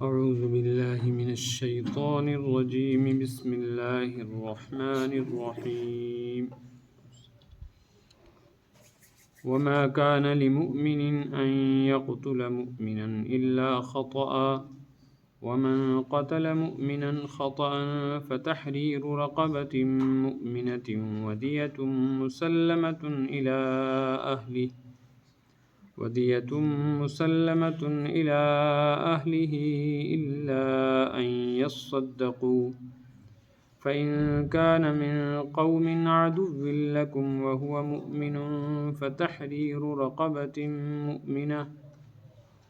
أعوذ بالله من الشيطان الرجيم بسم الله الرحمن الرحيم وما كان لمؤمن أن يقتل مؤمنا إلا خطأ ومن قتل مؤمنا خطأ فتحرير رقبة مؤمنة ودية مسلمة إلى أهله إلا أن يصدقوا فإن كان من قوم عدو لكم وهو مؤمن فتحرير رقبة مؤمنة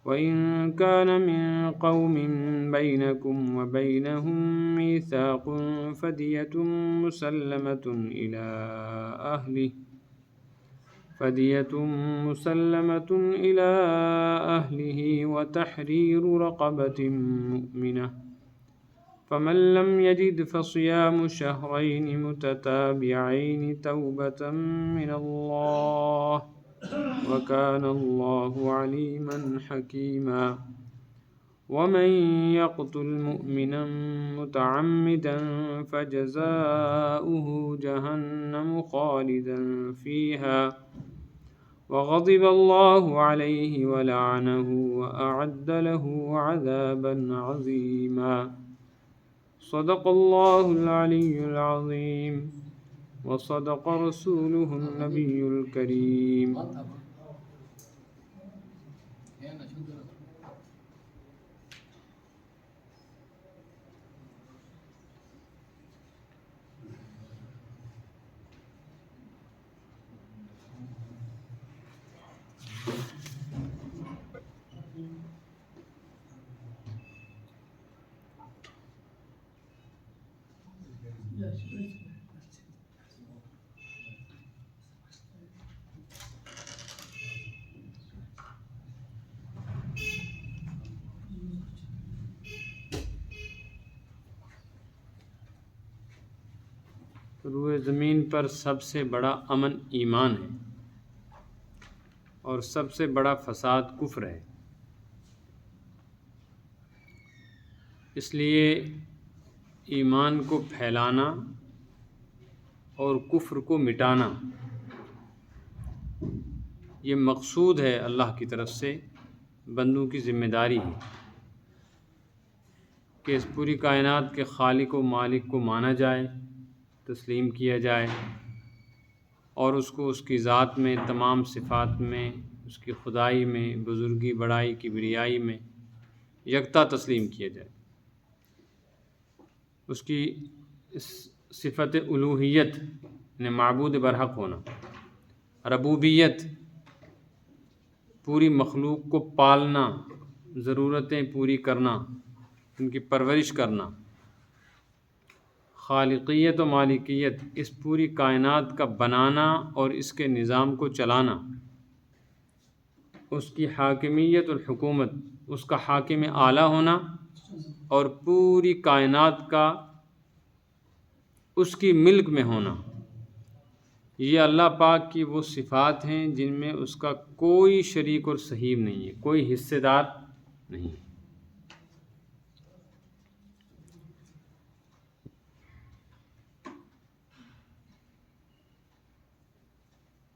وإن كان من قوم بينكم وبينهم ميثاق فدية مسلمة إلى أهله وتحرير رقبة مؤمنة فمن لم يجد فصيام شهرين متتابعين توبة من الله وكان الله عليما حكيما ومن يقتل مؤمنا متعمدا فجزاؤه جهنم خالدا فيها وغضب الله عليه ولعنه وأعد له عذابا عظيما صدق الله العلي العظيم وصدق رسوله النبي الكريم. روئے زمین پر سب سے بڑا امن ایمان ہے اور سب سے بڑا فساد کفر ہے. اس لیے ایمان کو پھیلانا اور کفر کو مٹانا یہ مقصود ہے اللہ کی طرف سے. بندوں کی ذمہ داری ہے کہ اس پوری کائنات کے خالق و مالک کو مانا جائے، تسلیم کیا جائے اور اس کو اس کی ذات میں، تمام صفات میں، اس کی خدائی میں، بزرگی، بڑائی، کبریائی میں یکتا تسلیم کیا جائے. اس کی صفت الوہیت یعنی معبود برحق ہونا، ربوبیت پوری مخلوق کو پالنا، ضرورتیں پوری کرنا، ان کی پرورش کرنا، خالقیت و مالکیت اس پوری کائنات کا بنانا اور اس کے نظام کو چلانا، اس کی حاکمیت اور حکومت، اس کا حاکم اعلیٰ ہونا اور پوری کائنات کا اس کی ملک میں ہونا. یہ اللہ پاک کی وہ صفات ہیں جن میں اس کا کوئی شریک اور صحیح نہیں ہے، کوئی حصے دار نہیں ہے.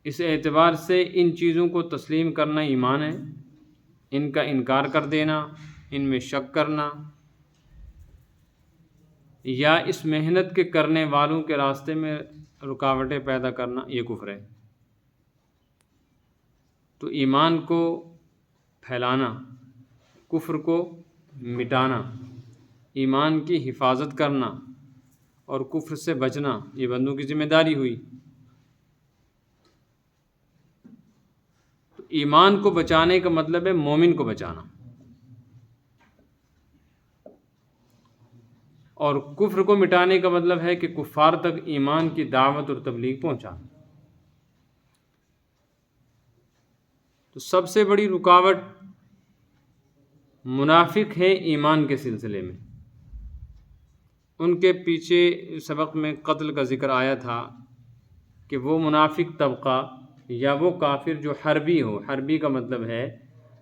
اس اعتبار سے ان چیزوں کو تسلیم کرنا ایمان ہے. ان کا انکار کر دینا، ان میں شک کرنا یا اس محنت کے کرنے والوں کے راستے میں رکاوٹیں پیدا کرنا یہ کفر ہے. تو ایمان کو پھیلانا، کفر کو مٹانا، ایمان کی حفاظت کرنا اور کفر سے بچنا یہ بندوں کی ذمہ داری ہوئی. تو ایمان کو بچانے کا مطلب ہے مومن کو بچانا، اور کفر کو مٹانے کا مطلب ہے کہ کفار تک ایمان کی دعوت اور تبلیغ پہنچانا. تو سب سے بڑی رکاوٹ منافق ہے ایمان کے سلسلے میں. ان کے پیچھے سبق میں قتل کا ذکر آیا تھا کہ وہ منافق طبقہ یا وہ کافر جو حربی ہو، حربی کا مطلب ہے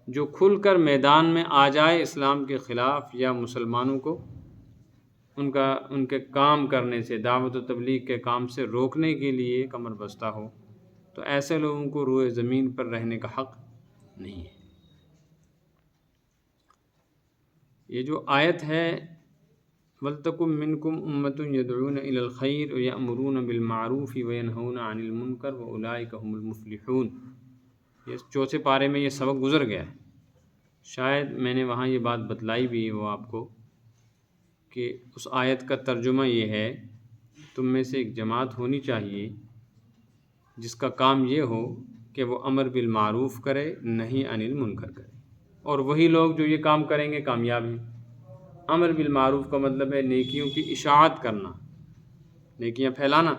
جو کھل کر میدان میں آ جائے اسلام کے خلاف یا مسلمانوں کو ان کے کام کرنے سے، دعوت و تبلیغ کے کام سے روکنے کے لیے کمر بستہ ہو، تو ایسے لوگوں کو روئے زمین پر رہنے کا حق نہیں ہے۔ یہ جو آیت ہے وَلْتَكُن مِّنكُمْ أُمَّةٌ يَدْعُونَ إِلَى الْخَيْرِ وَيَأْمُرُونَ بِالْمَعْرُوفِ وَيَنْهَوْنَ عَنِ الْمُنكَرِ وَأُولَٰئِكَ هُمُ الْمُفْلِحُونَ۔ یہ چوتھے پارے میں یہ سبق گزر گیا ہے، شاید میں نے وہاں یہ بات بتلائی بھی وہ آپ کو کہ اس آیت کا ترجمہ یہ ہے، تم میں سے ایک جماعت ہونی چاہیے جس کا کام یہ ہو کہ وہ امر بالمعروف کرے، نہی عن المنکر کرے، اور وہی لوگ جو یہ کام کریں گے کامیاب ہیں۔ امر بالمعروف کا مطلب ہے نیکیوں کی اشاعت کرنا، نیکیاں پھیلانا،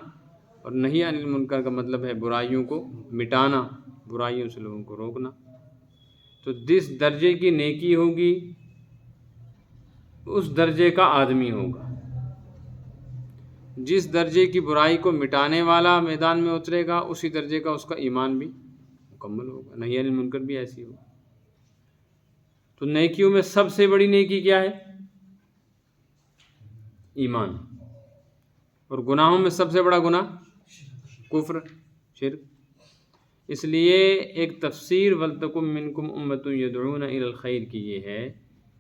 اور نہی عن المنکر کا مطلب ہے برائیوں کو مٹانا، برائیوں سے لوگوں کو روکنا۔ تو جس درجے کی نیکی ہوگی اس درجے کا آدمی ہوگا، جس درجے کی برائی کو مٹانے والا میدان میں اترے گا اسی درجے کا اس کا ایمان بھی مکمل ہوگا، نہی عن المنکر بھی ایسی ہوگا۔ تو نیکیوں میں سب سے بڑی نیکی کیا ہے؟ ایمان۔ اور گناہوں میں سب سے بڑا گناہ کفر، شرک۔ اس لیے ایک تفسیر وَلْتَكُن مِّنكُمْ أُمَّةٌ يَدْعُونَ إِلَى الْخَيْرِ کی یہ ہے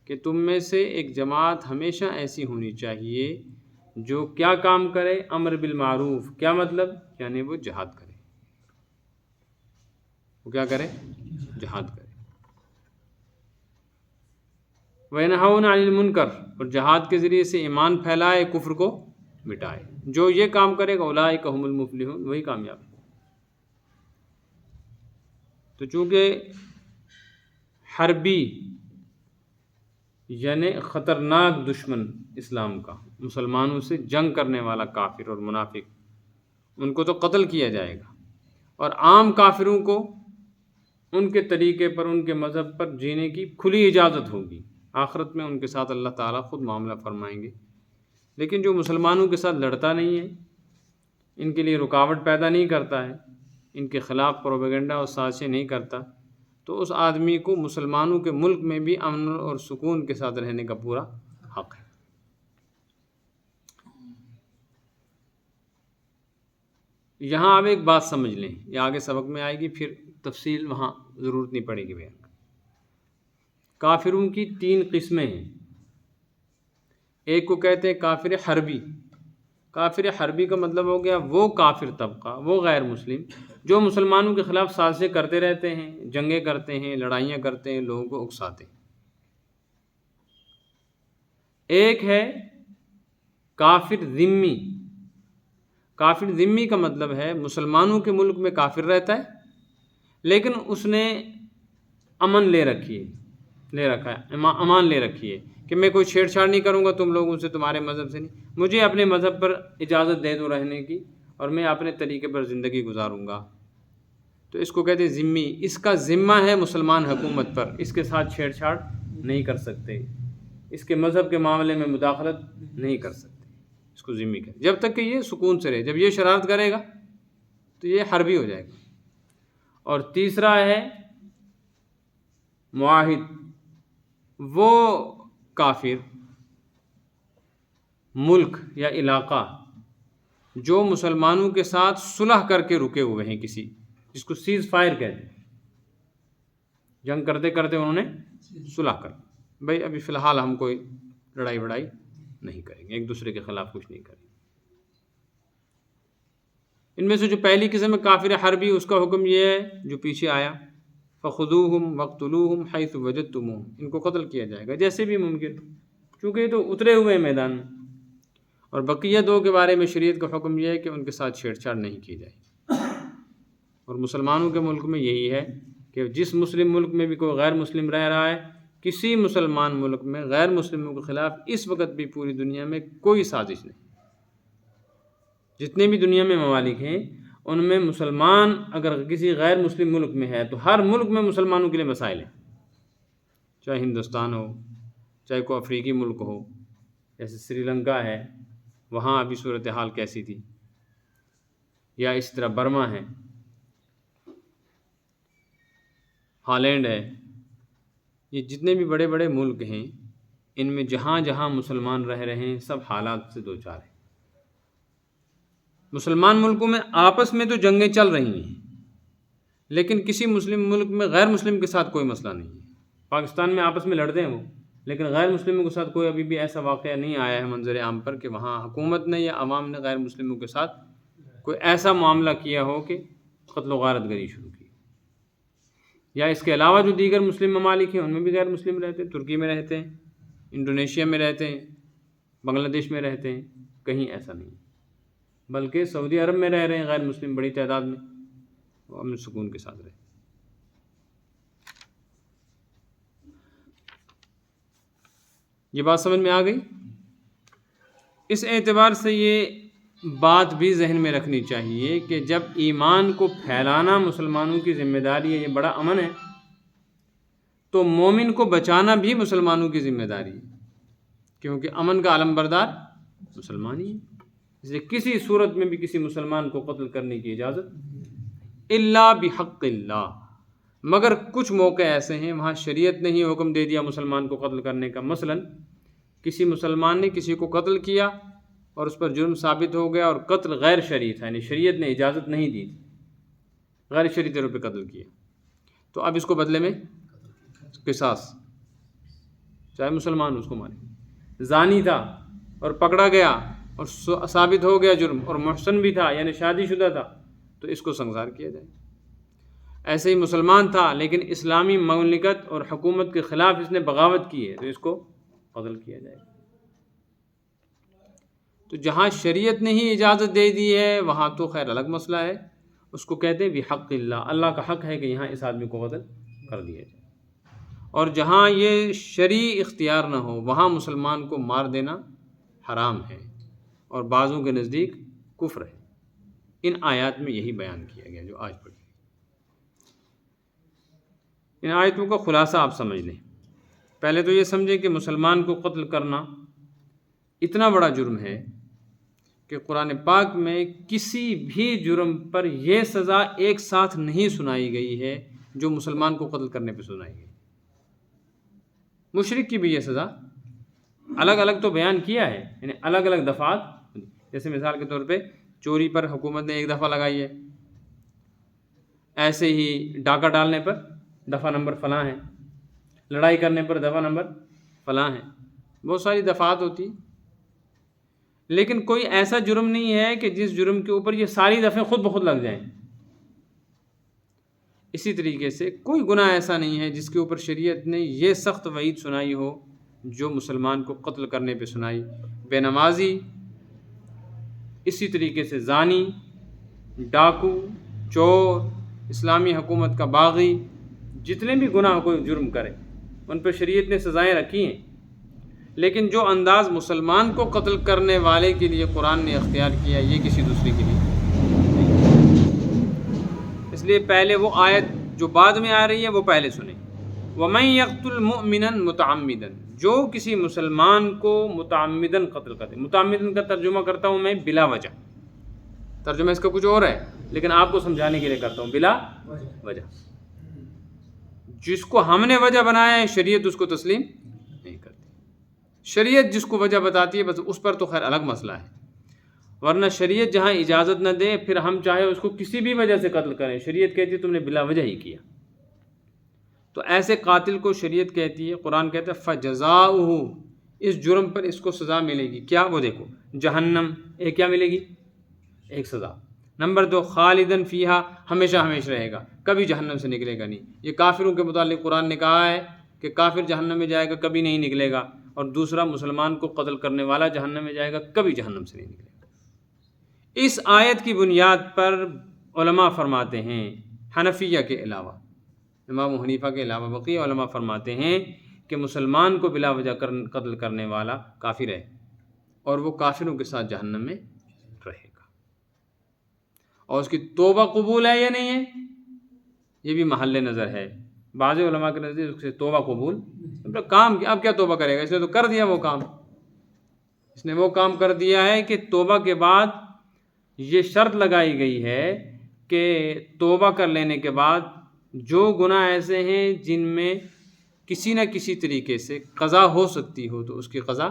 کہ تم میں سے ایک جماعت ہمیشہ ایسی ہونی چاہیے جو کیا کام کرے؟ امر بالمعروف۔ کیا مطلب؟ یعنی وہ جہاد کرے۔ وہ کیا کرے؟ جہاد کرے۔ وَيَنْهَوْنَ عَنِ الْمُنْكَرِ، اور جہاد کے ذریعے سے ایمان پھیلائے، کفر کو مٹائے۔ جو یہ کام کرے گا اولئک هم المفلحون، وہی کامیاب ہے۔ تو چونکہ حربی یعنی خطرناک دشمن اسلام کا، مسلمانوں سے جنگ کرنے والا کافر اور منافق، ان کو تو قتل کیا جائے گا، اور عام کافروں کو ان کے طریقے پر، ان کے مذہب پر جینے کی کھلی اجازت ہوگی۔ آخرت میں ان کے ساتھ اللہ تعالیٰ خود معاملہ فرمائیں گے۔ لیکن جو مسلمانوں کے ساتھ لڑتا نہیں ہے، ان کے لیے رکاوٹ پیدا نہیں کرتا ہے، ان کے خلاف پروپیگنڈا اور سازشیں نہیں کرتا، تو اس آدمی کو مسلمانوں کے ملک میں بھی امن اور سکون کے ساتھ رہنے کا پورا حق ہے۔ یہاں آپ ایک بات سمجھ لیں، یہ آگے سبق میں آئے گی، پھر تفصیل وہاں ضرورت نہیں پڑے گی بیان۔ کافروں کی 3 قسمیں ہیں۔ ایک کو کہتے ہیں کافر حربی۔ کافر حربی کا مطلب ہو گیا وہ کافر طبقہ، وہ غیر مسلم جو مسلمانوں کے خلاف سازشیں کرتے رہتے ہیں، جنگیں کرتے ہیں، لڑائیاں کرتے ہیں، لوگوں کو اکساتے ہیں۔ ایک ہے کافر ذمی۔ کافر ذمی کا مطلب ہے مسلمانوں کے ملک میں کافر رہتا ہے، لیکن اس نے امن لے رکھا ہے، امان لے رکھی ہے کہ میں کوئی چھیڑ چھاڑ نہیں کروں گا تم لوگوں سے، تمہارے مذہب سے نہیں، مجھے اپنے مذہب پر اجازت دے دو رہنے کی، اور میں اپنے طریقے پر زندگی گزاروں گا۔ تو اس کو کہتے ہیں ذمی۔ اس کا ذمہ ہے مسلمان حکومت پر، اس کے ساتھ چھیڑ چھاڑ نہیں کر سکتے، اس کے مذہب کے معاملے میں مداخلت نہیں کر سکتے، اس کو ذمی کہتے ہیں، جب تک کہ یہ سکون سے رہے۔ جب یہ شرارت کرے گا تو یہ حربی ہو جائے گا۔ اور تیسرا ہے معاہد، وہ کافر ملک یا علاقہ جو مسلمانوں کے ساتھ صلح کر کے رکے ہوئے ہیں، کسی جس کو سیز فائر کہتے ہیں، جنگ کرتے کرتے انہوں نے صلح کر، بھائی ابھی فی الحال ہم کوئی لڑائی وڑائی نہیں کریں گے، ایک دوسرے کے خلاف کچھ نہیں کریں گے۔ ان میں سے جو پہلی قسم ہے کافر حربی، اس کا حکم یہ ہے جو پیچھے آیا، فَخُذُوهُمْ وَاقْتُلُوهُمْ حَيْثُ وَجَدتُّمُوهُمْ، ان کو قتل کیا جائے گا جیسے بھی ممکن، چونکہ یہ تو اترے ہوئے ہیں میدان میں۔ اور بقیہ 2 کے بارے میں شریعت کا حکم یہ ہے کہ ان کے ساتھ چھیڑ چھاڑ نہیں کی جائے۔ اور مسلمانوں کے ملک میں یہی ہے کہ جس مسلم ملک میں بھی کوئی غیر مسلم رہ رہا ہے، کسی مسلمان ملک میں غیر مسلموں کے خلاف اس وقت بھی پوری دنیا میں کوئی سازش نہیں۔ جتنے بھی دنیا میں ممالک ہیں ان میں مسلمان اگر کسی غیر مسلم ملک میں ہے تو ہر ملک میں مسلمانوں کے لیے مسائل ہیں، چاہے ہندوستان ہو، چاہے کوئی افریقی ملک ہو، جیسے سری لنکا ہے، وہاں ابھی صورتحال کیسی تھی، یا اس طرح برما ہے، ہالینڈ ہے، یہ جتنے بھی بڑے بڑے ملک ہیں ان میں جہاں جہاں مسلمان رہ رہے ہیں سب حالات سے دوچار ہیں۔ مسلمان ملکوں میں آپس میں تو جنگیں چل رہی ہیں، لیکن کسی مسلم ملک میں غیر مسلم کے ساتھ کوئی مسئلہ نہیں ہے۔ پاکستان میں آپس میں لڑتے ہیں وہ، لیکن غیر مسلموں کے ساتھ کوئی ابھی بھی ایسا واقعہ نہیں آیا ہے منظر عام پر کہ وہاں حکومت نے یا عوام نے غیر مسلموں کے ساتھ کوئی ایسا معاملہ کیا ہو کہ قتل و غارت گری شروع کی۔ یا اس کے علاوہ جو دیگر مسلم ممالک ہیں ان میں بھی غیر مسلم رہتے ہیں، ترکی میں رہتے ہیں، انڈونیشیا میں رہتے ہیں، بنگلہ دیش میں رہتے ہیں، کہیں ایسا نہیں، بلکہ سعودی عرب میں رہ رہے ہیں غیر مسلم بڑی تعداد میں، وہ امن سکون کے ساتھ رہے۔ یہ بات سمجھ میں آ گئی؟ اس اعتبار سے یہ بات بھی ذہن میں رکھنی چاہیے کہ جب ایمان کو پھیلانا مسلمانوں کی ذمہ داری ہے، یہ بڑا امن ہے، تو مومن کو بچانا بھی مسلمانوں کی ذمہ داری ہے، کیونکہ امن کا علم بردار مسلمان ہی ہے۔ اس لیے کسی صورت میں بھی کسی مسلمان کو قتل کرنے کی اجازت الا بحق اللہ، مگر کچھ موقع ایسے ہیں وہاں شریعت نے ہی حکم دے دیا مسلمان کو قتل کرنے کا۔ مثلا کسی مسلمان نے کسی کو قتل کیا اور اس پر جرم ثابت ہو گیا اور قتل غیر شرعی تھا، یعنی شریعت نے اجازت نہیں دی تھی، غیر شرعی طور پہ قتل کیا، تو اب اس کو بدلے میں قصاص، چاہے مسلمان اس کو مارے۔ زانی تھا اور پکڑا گیا اور ثابت ہو گیا جرم اور محسن بھی تھا یعنی شادی شدہ تھا، تو اس کو سنسار کیا جائے۔ ایسے ہی مسلمان تھا لیکن اسلامی مملکت اور حکومت کے خلاف اس نے بغاوت کی ہے، تو اس کو قتل کیا جائے۔ تو جہاں شریعت نے ہی اجازت دے دی ہے وہاں تو خیر الگ مسئلہ ہے، اس کو کہتے ہیں بحق اللہ، اللہ کا حق ہے کہ یہاں اس آدمی کو قتل کر دیا جائے۔ اور جہاں یہ شرعی اختیار نہ ہو وہاں مسلمان کو مار دینا حرام ہے اور بعضوں کے نزدیک کفر ہے۔ ان آیات میں یہی بیان کیا گیا جو آج پڑھی۔ ان آیتوں کا خلاصہ آپ سمجھ لیں۔ پہلے تو یہ سمجھیں کہ مسلمان کو قتل کرنا اتنا بڑا جرم ہے کہ قرآن پاک میں کسی بھی جرم پر یہ سزا ایک ساتھ نہیں سنائی گئی ہے جو مسلمان کو قتل کرنے پہ سنائی گئی۔ مشرک کی بھی یہ سزا الگ الگ تو بیان کیا ہے، یعنی الگ الگ دفعات، جیسے مثال کے طور پہ چوری پر حکومت نے ایک دفعہ لگائی ہے، ایسے ہی ڈاکہ ڈالنے پر دفعہ نمبر فلاں ہے، لڑائی کرنے پر دفعہ نمبر فلاں ہے، بہت ساری دفعات ہوتی، لیکن کوئی ایسا جرم نہیں ہے کہ جس جرم کے اوپر یہ ساری دفعیں خود بخود لگ جائیں۔ اسی طریقے سے کوئی گناہ ایسا نہیں ہے جس کے اوپر شریعت نے یہ سخت وعید سنائی ہو جو مسلمان کو قتل کرنے پہ سنائی۔ بے نمازی، اسی طریقے سے زانی، ڈاکو، چور، اسلامی حکومت کا باغی، جتنے بھی گناہ کوئی جرم کرے ان پر شریعت نے سزائیں رکھی ہیں، لیکن جو انداز مسلمان کو قتل کرنے والے کے لیے قرآن نے اختیار کیا یہ کسی دوسرے کے لیے نہیں۔ اس لیے پہلے وہ آیت جو بعد میں آ رہی ہے وہ پہلے سنیں۔ وَمَن يَقْتُلْ مُؤْمِنًا مُتَعَمِّدًا، جو کسی مسلمان کو متعمدًا قتل کرے، متعمدًا کا ترجمہ کرتا ہوں میں بلا وجہ، ترجمہ اس کا کچھ اور ہے لیکن آپ کو سمجھانے کے لیے کرتا ہوں، بلا وجہ، جس کو ہم نے وجہ بنایا ہے شریعت اس کو تسلیم نہیں کرتی۔ شریعت جس کو وجہ بتاتی ہے بس اس پر تو خیر الگ مسئلہ ہے، ورنہ شریعت جہاں اجازت نہ دے پھر ہم چاہے اس کو کسی بھی وجہ سے قتل کریں، شریعت کہتی ہے تم نے بلا وجہ ہی کیا، تو ایسے قاتل کو شریعت کہتی ہے، قرآن کہتا ہے فَجَزَاؤُهُ، اس جرم پر اس کو سزا ملے گی، کیا؟ وہ دیکھو جہنم، ایک کیا ملے گی؟ ایک سزا۔ نمبر 2 خالدن فیہا، ہمیشہ ہمیشہ رہے گا، کبھی جہنم سے نکلے گا نہیں۔ یہ کافروں کے متعلق قرآن نے کہا ہے کہ کافر جہنم میں جائے گا کبھی نہیں نکلے گا، اور دوسرا مسلمان کو قتل کرنے والا جہنم میں جائے گا کبھی جہنم سے نہیں نکلے گا۔ اس آیت کی بنیاد پر علماء فرماتے ہیں، حنفیہ کے علاوہ، امام حنیفہ کے علاوہ بقیہ علماء فرماتے ہیں کہ مسلمان کو بلا وجہ قتل کرنے والا کافر ہے اور وہ کافروں کے ساتھ جہنم میں رہے گا، اور اس کی توبہ قبول ہے یا نہیں ہے یہ بھی محل نظر ہے۔ بعض علماء کے نزدیک اس سے توبہ قبول، کام اب کیا توبہ کرے گا، اس نے تو کر دیا وہ کام، اس نے وہ کام کر دیا ہے کہ توبہ کے بعد یہ شرط لگائی گئی ہے کہ توبہ کر لینے کے بعد جو گناہ ایسے ہیں جن میں کسی نہ کسی طریقے سے قضا ہو سکتی ہو تو اس کی قضا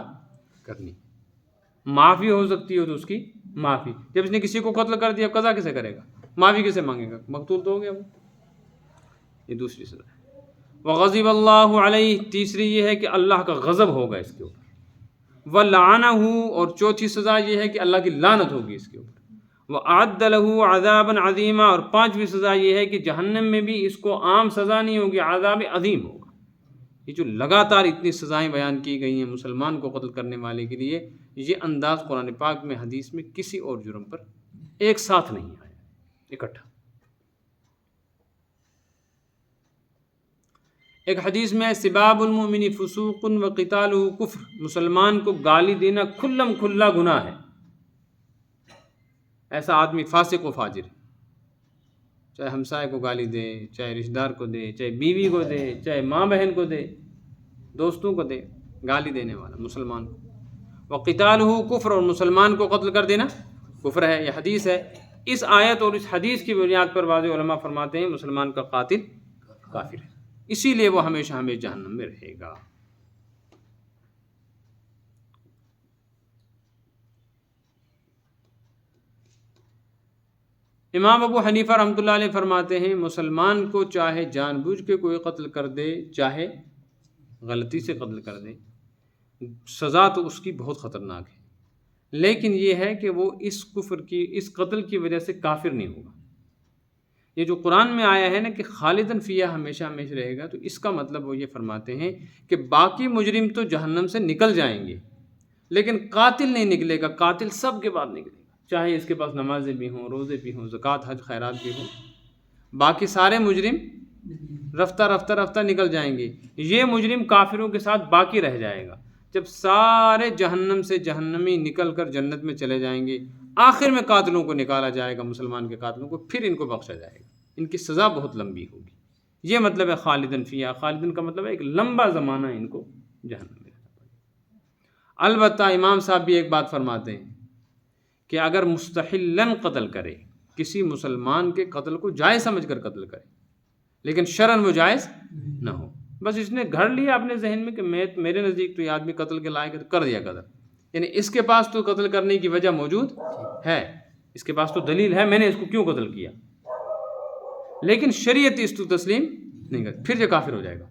کرنی، معافی ہو سکتی ہو تو اس کی معافی۔ جب اس نے کسی کو قتل کر دیا قضا کیسے کرے گا، معافی کیسے مانگے گا، مقتول تو ہو گیا وہ۔ یہ دوسری سزا ہے۔ وغضب اللہ علیہ، تیسری یہ ہے کہ اللہ کا غضب ہوگا اس کے اوپر۔ ولعنہ، اور چوتھی سزا یہ ہے کہ اللہ کی لعنت ہوگی اس کے اوپر۔ وأعد له عذابا عظیما، اور پانچویں سزا یہ ہے کہ جہنم میں بھی اس کو عام سزا نہیں ہوگی، عذاب عظیم ہوگا۔ یہ جو لگاتار اتنی سزائیں بیان کی گئی ہیں مسلمان کو قتل کرنے والے کے لیے، یہ انداز قرآن پاک میں حدیث میں کسی اور جرم پر ایک ساتھ نہیں آیا، اکٹھا۔ ایک حدیث میں سباب المؤمن فسوق وقتالہ کفر، مسلمان کو گالی دینا کھلم کھلا گناہ ہے۔ ایسا آدمی فاسق و فاجر ہے، چاہے ہمسائے کو گالی دے، چاہے رشتہ دار کو دے، چاہے بیوی کو دے، چاہے ماں بہن کو دے، دوستوں کو دے، گالی دینے والا مسلمان کو۔ وقتالہ کفر، اور مسلمان کو قتل کر دینا کفر ہے، یہ حدیث ہے۔ اس آیت اور اس حدیث کی بنیاد پر بعض علماء فرماتے ہیں مسلمان کا قاتل کافر ہے، اسی لیے وہ ہمیشہ ہمیشہ جہنم میں رہے گا۔ امام ابو حنیفہ رحمۃ اللہ علیہ فرماتے ہیں مسلمان کو چاہے جان بوجھ کے کوئی قتل کر دے، چاہے غلطی سے قتل کر دے، سزا تو اس کی بہت خطرناک ہے، لیکن یہ ہے کہ وہ اس کفر کی، اس قتل کی وجہ سے کافر نہیں ہوگا۔ یہ جو قرآن میں آیا ہے نا کہ خالداً فیہا، ہمیشہ ہمیشہ رہے گا، تو اس کا مطلب وہ یہ فرماتے ہیں کہ باقی مجرم تو جہنم سے نکل جائیں گے، لیکن قاتل نہیں نکلے گا، قاتل سب کے بعد نکلے گا، چاہے اس کے پاس نمازیں بھی ہوں، روزے بھی ہوں، زکوٰۃ حج خیرات بھی ہوں، باقی سارے مجرم رفتہ رفتہ رفتہ نکل جائیں گے، یہ مجرم کافروں کے ساتھ باقی رہ جائے گا۔ جب سارے جہنم سے جہنمی نکل کر جنت میں چلے جائیں گے، آخر میں قاتلوں کو نکالا جائے گا، مسلمان کے قاتلوں کو، پھر ان کو بخشا جائے گا، ان کی سزا بہت لمبی ہوگی۔ یہ مطلب ہے خالدن فیہا، خالدن کا مطلب ہے ایک لمبا زمانہ ان کو جہنم میں رہنا پڑے گا۔ البتہ امام صاحب بھی ایک بات فرماتے ہیں کہ اگر مستحلن قتل کرے، کسی مسلمان کے قتل کو جائز سمجھ کر قتل کرے، لیکن شرعاً وہ جائز نہ ہو، بس اس نے گھڑ لیا اپنے ذہن میں کہ میرے نزدیک تو یہ آدمی قتل کے لائق ہے، تو کر دیا قتل، یعنی اس کے پاس تو قتل کرنے کی وجہ موجود ہے، اس کے پاس تو دلیل ہے، میں نے اس کو کیوں قتل کیا، لیکن شریعت اس کو تسلیم نہیں کرتی، پھر یہ کافر ہو جائے گا،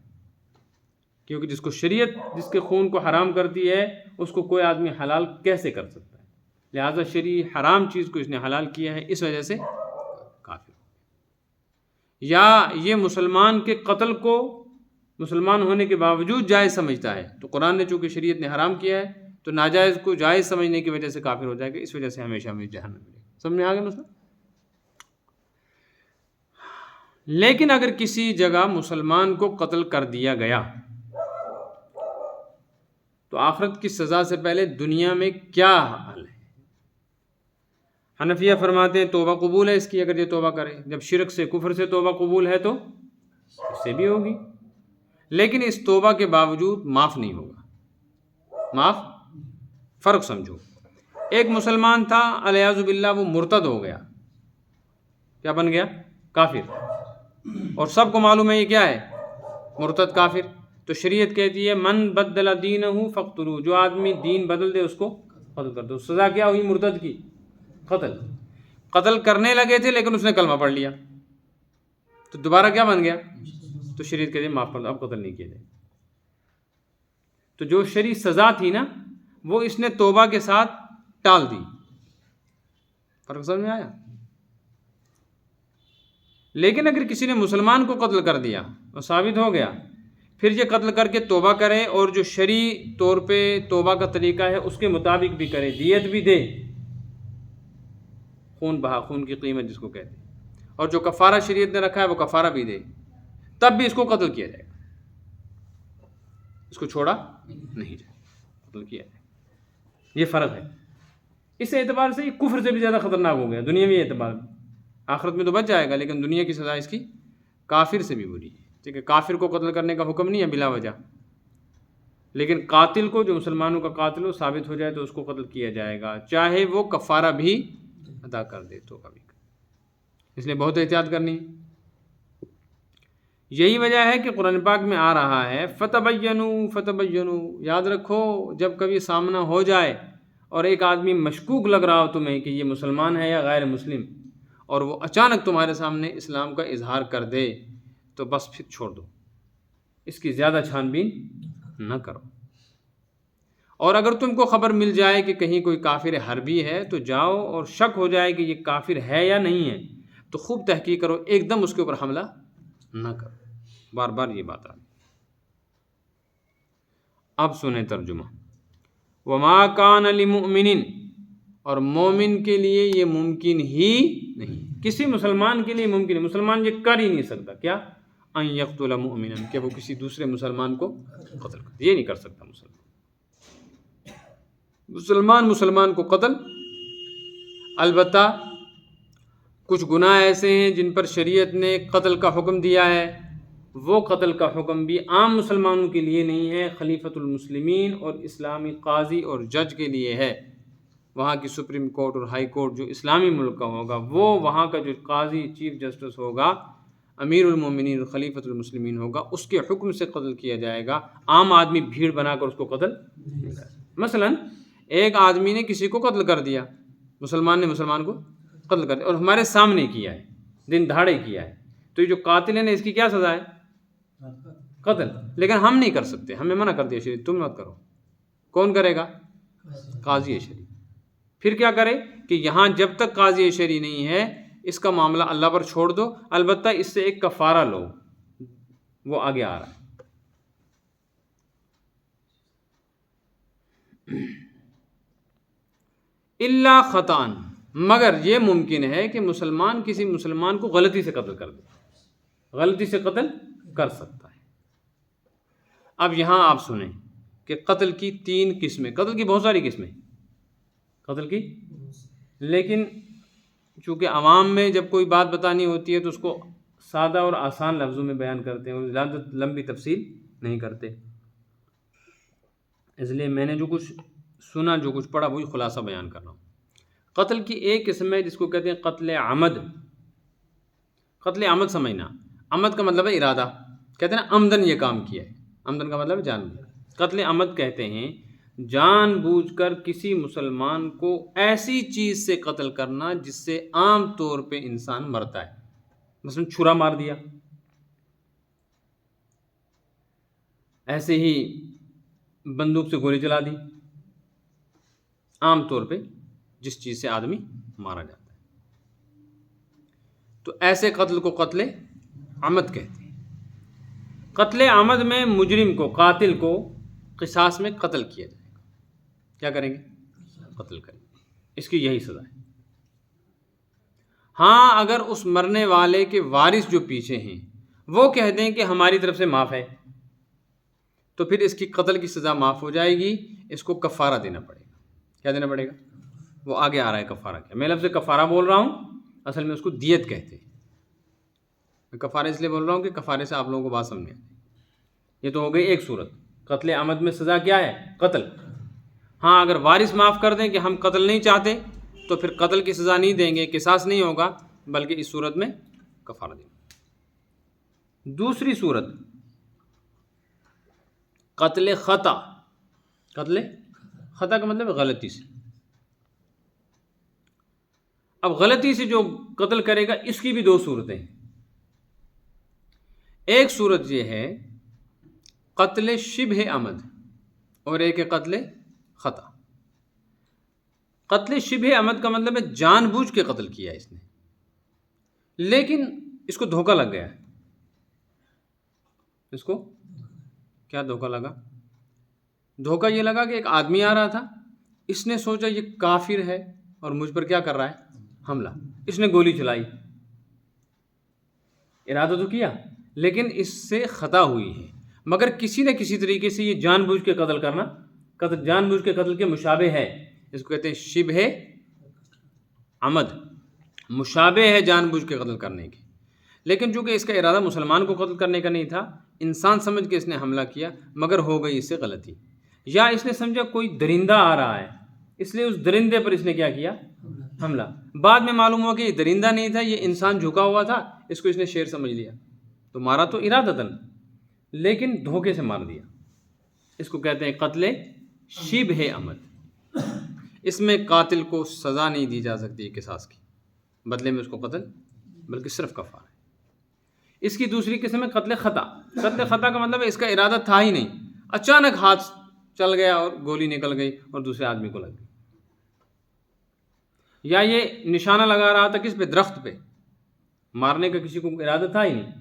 کیونکہ جس کو شریعت جس کے خون کو حرام کرتی ہے اس کو کوئی آدمی حلال کیسے کر سکتا ہے، لہٰذا شرعی حرام چیز کو اس نے حلال کیا ہے، اس وجہ سے کافر ہو۔ یا یہ مسلمان کے قتل کو مسلمان ہونے کے باوجود جائز سمجھتا ہے، تو قرآن نے چونکہ شریعت نے حرام کیا ہے تو ناجائز کو جائز سمجھنے کی وجہ سے کافر ہو جائے گا، اس وجہ سے ہمیشہ ہمیں جہنم ملے گا۔ سمجھ میں آ گیا مسئلہ؟ لیکن اگر کسی جگہ مسلمان کو قتل کر دیا گیا تو آخرت کی سزا سے پہلے دنیا میں کیا حل ہے؟ حنفیہ فرماتے ہیں توبہ قبول ہے اس کی، اگر یہ توبہ کرے، جب شرک سے کفر سے توبہ قبول ہے تو اس سے بھی ہوگی، لیکن اس توبہ کے باوجود معاف نہیں ہوگا۔ معاف، فرق سمجھو، ایک مسلمان تھا الیاذ باللہ، وہ مرتد ہو گیا، کیا بن گیا؟ کافر، اور سب کو معلوم ہے یہ کیا ہے؟ مرتد کافر۔ تو شریعت کہتی ہے من بدل دینہ فاقتلوہ، جو آدمی دین بدل دے اس کو قتل کر دو۔ سزا کیا ہوئی مرتد کی؟ قتل کرنے لگے تھے لیکن اس نے کلمہ پڑھ لیا، تو دوبارہ کیا بن گیا؟ تو شریعت کہتی ہے معاف کر دو، اب قتل نہیں کیا جائے۔ تو جو شرعی سزا تھی نا وہ اس نے توبہ کے ساتھ ٹال دی۔ فرق سمجھ میں آیا؟ لیکن اگر کسی نے مسلمان کو قتل کر دیا اور ثابت ہو گیا، پھر یہ قتل کر کے توبہ کرے اور جو شرعی طور پہ توبہ کا طریقہ ہے اس کے مطابق بھی کرے، دیت بھی دے، خون بہا، خون کی قیمت جس کو کہتے ہیں، اور جو کفارہ شریعت نے رکھا ہے وہ کفارہ بھی دے، تب بھی اس کو قتل کیا جائے گا، اس کو چھوڑا نہیں جائے، قتل کیا جائے گا۔ یہ فرق ہے۔ اس اعتبار سے یہ کفر سے بھی زیادہ خطرناک ہو گیا دنیاوی اعتبار میں، آخرت میں تو بچ جائے گا لیکن دنیا کی سزا اس کی کافر سے بھی بری ہے۔ ٹھیک ہے، کافر کو قتل کرنے کا حکم نہیں ہے بلا وجہ، لیکن قاتل کو، جو مسلمانوں کا قاتل ہو، ثابت ہو جائے تو اس کو قتل کیا جائے گا، چاہے وہ کفارہ بھی ادا کر دے، توبہ بھی کر، اس لیے بہت احتیاط کرنی ہے۔ یہی وجہ ہے کہ قرآن پاک میں آ رہا ہے فتبینوا فتبینوا، یاد رکھو جب کبھی سامنا ہو جائے اور ایک آدمی مشکوک لگ رہا ہو تمہیں کہ یہ مسلمان ہے یا غیر مسلم، اور وہ اچانک تمہارے سامنے اسلام کا اظہار کر دے تو بس پھر چھوڑ دو، اس کی زیادہ چھان بین نہ کرو۔ اور اگر تم کو خبر مل جائے کہ کہیں کوئی کافر حربی ہے تو جاؤ، اور شک ہو جائے کہ یہ کافر ہے یا نہیں ہے تو خوب تحقیق کرو، ایک دم اس کے اوپر حملہ نہ کرو۔ بار بار یہ بات آ رہی۔ اب سنیں ترجمہ۔ وما کان لمؤمن، اور مومن کے لیے یہ ممکن ہی نہیں، کسی مسلمان کے لیے ممکن ہے، مسلمان یہ کر ہی نہیں سکتا کیا، ان یقتل مؤمنا، کہ وہ کسی دوسرے مسلمان کو قتل کر، یہ نہیں کر سکتا مسلمان کو قتل۔ البتہ کچھ گناہ ایسے ہیں جن پر شریعت نے قتل کا حکم دیا ہے، وہ قتل کا حکم بھی عام مسلمانوں کے لیے نہیں ہے، خلیفۃ المسلمین اور اسلامی قاضی اور جج کے لیے ہے۔ وہاں کی سپریم کورٹ اور ہائی کورٹ جو اسلامی ملک کا ہوگا، وہ وہاں کا جو قاضی چیف جسٹس ہوگا، امیر المومنین اور خلیفۃ المسلمین ہوگا، اس کے حکم سے قتل کیا جائے گا۔ عام آدمی بھیڑ بنا کر اس کو قتل، مثلا ایک آدمی نے کسی کو قتل کر دیا، مسلمان نے مسلمان کو قتل کر دیا اور ہمارے سامنے کیا ہے، دن دہاڑے کیا ہے، تو یہ جو قاتل ہے نا، اس کی کیا سزا ہے؟ قتل۔ لیکن ہم نہیں کر سکتے، ہمیں منع کر دیا شریعت، تم مت کرو۔ کون کرے گا؟ قاضی شریع۔ پھر کیا کرے کہ یہاں جب تک قاضی شریع نہیں ہے اس کا معاملہ اللہ پر چھوڑ دو، البتہ اس سے ایک کفارہ لو، وہ آگے آ رہا ہے۔ الا خطأ، مگر یہ ممکن ہے کہ مسلمان کسی مسلمان کو غلطی سے قتل کر دے، غلطی سے قتل کر سکتا ہے۔ اب یہاں آپ سنیں کہ قتل کی 3 قسمیں، قتل کی بہت ساری قسمیں، قتل کی، لیکن چونکہ عوام میں جب کوئی بات بتانی ہوتی ہے تو اس کو سادہ اور آسان لفظوں میں بیان کرتے ہیں، زیادہ لمبی تفصیل نہیں کرتے، اس لیے میں نے جو کچھ سنا، جو کچھ پڑھا، وہی خلاصہ بیان کر رہا ہوں۔ قتل کی ایک قسم ہے جس کو کہتے ہیں قتل عمد۔ قتل عمد سمجھنا، عمد کا مطلب ہے ارادہ، کہتے ہیں نا عمدن یہ کام کیا ہے، عمدن کا مطلب ہے جان بوجھ۔ قتل عمد کہتے ہیں جان بوجھ کر کسی مسلمان کو ایسی چیز سے قتل کرنا جس سے عام طور پہ انسان مرتا ہے، مثلا چھرا مار دیا، ایسے ہی بندوق سے گولی چلا دی، عام طور پہ جس چیز سے آدمی مارا جاتا ہے، تو ایسے قتل کو قتل عمد کہتے ہیں۔ قتل عمد میں مجرم کو، قاتل کو قصاص میں قتل کیا جائے گا، کیا کریں گے؟ قتل کریں گے، اس کی یہی سزا ہے۔ ہاں اگر اس مرنے والے کے وارث جو پیچھے ہیں وہ کہہ دیں کہ ہماری طرف سے معاف ہے، تو پھر اس کی قتل کی سزا معاف ہو جائے گی، اس کو کفارہ دینا پڑے گا۔ کیا دینا پڑے گا؟ وہ آگے آ رہا ہے کفارہ کیا، میں لفظ کفارہ بول رہا ہوں، اصل میں اس کو دیت کہتے ہیں۔ میں کفارہ اس لیے بول رہا ہوں کہ کفارے سے آپ لوگوں کو بات سمجھ آئے۔ یہ تو ہو گئی ایک صورت، قتل عمد میں سزا کیا ہے؟ قتل۔ ہاں اگر وارث معاف کر دیں کہ ہم قتل نہیں چاہتے تو پھر قتل کی سزا نہیں دیں گے، قصاص نہیں ہوگا، بلکہ اس صورت میں کفارہ دیں گے۔ دوسری صورت قتل خطا۔ قتل خطا کا مطلب غلطی سے۔ اب غلطی سے جو قتل کرے گا اس کی بھی 2 صورتیں ہیں۔ ایک صورت یہ ہے قتل شبہ عمد، اور ایک ہے قتل خطا۔ قتل شبہ عمد کا مطلب ہے جان بوجھ کے قتل کیا اس نے، لیکن اس کو دھوکہ لگ گیا ہے۔ اس کو کیا دھوکہ لگا؟ دھوکہ یہ لگا کہ ایک آدمی آ رہا تھا، اس نے سوچا یہ کافر ہے اور مجھ پر کیا کر رہا ہے؟ حملہ۔ اس نے گولی چلائی، ارادہ تو کیا لیکن اس سے خطا ہوئی ہے، مگر کسی نہ کسی طریقے سے یہ جان بوجھ کے قتل کرنا، جان بوجھ کے قتل کے مشابہ ہے، اس کو کہتے ہیں شبہ عمد، مشابہ ہے جان بوجھ کے قتل کرنے کے۔ لیکن چونکہ اس کا ارادہ مسلمان کو قتل کرنے کا نہیں تھا، انسان سمجھ کے اس نے حملہ کیا، مگر ہو گئی اس سے غلطی، یا اس نے سمجھا کوئی درندہ آ رہا ہے، اس لیے اس درندے پر اس نے کیا کیا؟ حملہ۔ بعد میں معلوم ہوا کہ یہ درندہ نہیں تھا، یہ انسان جھکا ہوا تھا، اس کو اس نے شیر سمجھ لیا، تو مارا تو ارادتاً لیکن دھوکے سے مار دیا، اس کو کہتے ہیں قتل شبہ عمد۔ اس میں قاتل کو سزا نہیں دی جا سکتی قصاص کی، بدلے میں اس کو قتل، بلکہ صرف کفارہ ہے۔ اس کی دوسری قسم ہے قتل خطا۔ قتل خطا کا مطلب ہے اس کا ارادہ تھا ہی نہیں، اچانک ہاتھ چل گیا اور گولی نکل گئی اور دوسرے آدمی کو لگ گئی، یا یہ نشانہ لگا رہا تھا کس پہ، درخت پہ، مارنے کا کسی کو ارادہ تھا ہی نہیں،